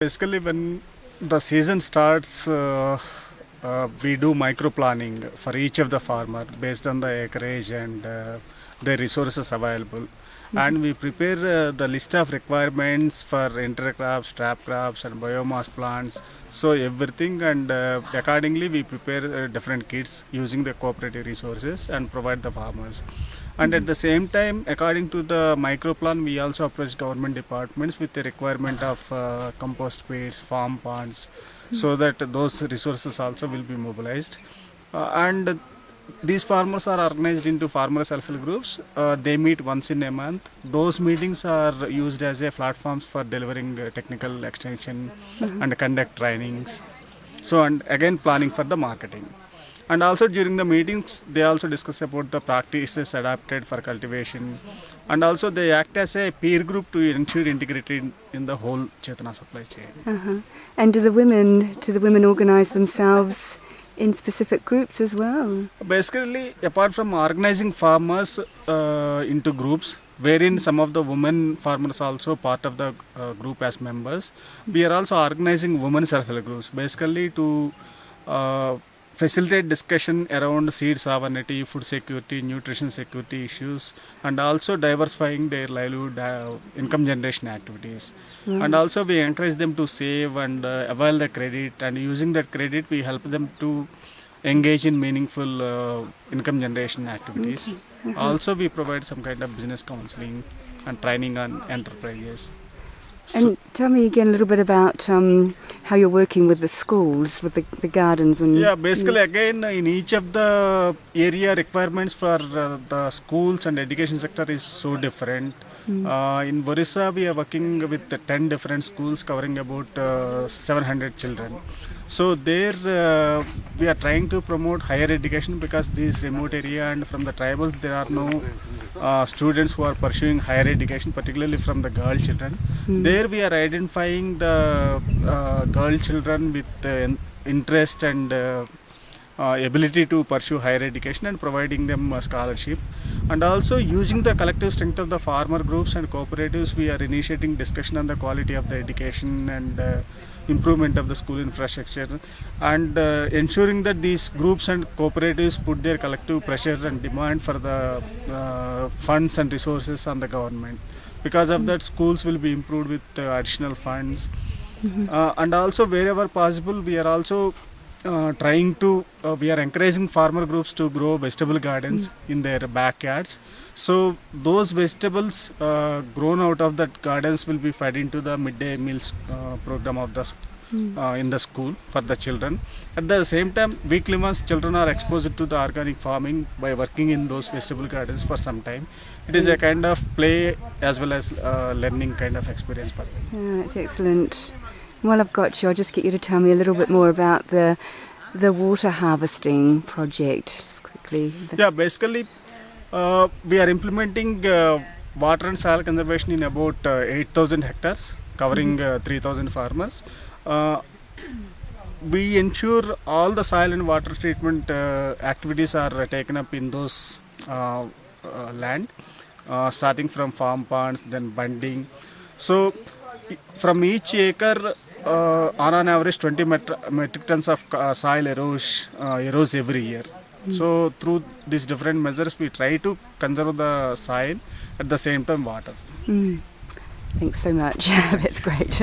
Basically, when the season starts, we do micro planning for each of the farmer based on the acreage and the resources available. And we prepare the list of requirements for intercrops, trap crops, and biomass plants. So everything, and accordingly we prepare different kits using the cooperative resources and provide the farmers. And at the same time, according to the micro plan, we also approach government departments with the requirement of compost pits, farm ponds, so that those resources also will be mobilized. And these farmers are organized into farmer self-help groups. They meet once in a month. Those meetings are used as a platforms for delivering technical extension and conduct trainings. So, and again planning for the marketing. And also during the meetings, they also discuss about the practices adapted for cultivation. And also they act as a peer group to ensure integrity in the whole Chetana supply chain. And do the women organize themselves in specific groups as well? Basically, apart from organizing farmers into groups, wherein some of the women farmers also part of the group as members, we are also organizing women self-help groups, basically to facilitate discussion around seed sovereignty, food security, nutrition security issues, and also diversifying their livelihood, income generation activities. And also we encourage them to save and avail the credit, and using that credit we help them to engage in meaningful income generation activities. Also we provide some kind of business counseling and training on enterprises. And tell me again a little bit about how you're working with the schools, with the gardens and... Yeah, basically again in each of the area requirements for the schools and education sector is so different. In Orissa we are working with 10 different schools covering about 700 children. So there we are trying to promote higher education because this remote area and from the tribals there are no students who are pursuing higher education, particularly from the girl children. There we are identifying the girl children with interest and ability to pursue higher education and providing them a scholarship. And also using the collective strength of the farmer groups and cooperatives, we are initiating discussion on the quality of the education and improvement of the school infrastructure, and ensuring that these groups and cooperatives put their collective pressure and demand for the funds and resources on the government. Because of that, schools will be improved with additional funds. And also wherever possible, we are also we are encouraging farmer groups to grow vegetable gardens in their backyards. So those vegetables grown out of that gardens will be fed into the midday meals program of the in the school for the children. At the same time, weekly once children are exposed to the organic farming by working in those vegetable gardens for some time. It is a kind of play as well as learning kind of experience for them. That's excellent. While I've got you, I'll just get you to tell me a little bit more about the water harvesting project, just quickly. Yeah, basically we are implementing water and soil conservation in about 8,000 hectares, covering 3,000 farmers. We ensure all the soil and water treatment activities are taken up in those land, starting from farm ponds, then bunding. So from each acre, on an average 20 metric tons of soil erodes every year. So through these different measures we try to conserve the soil, at the same time water. Thanks so much. That's great.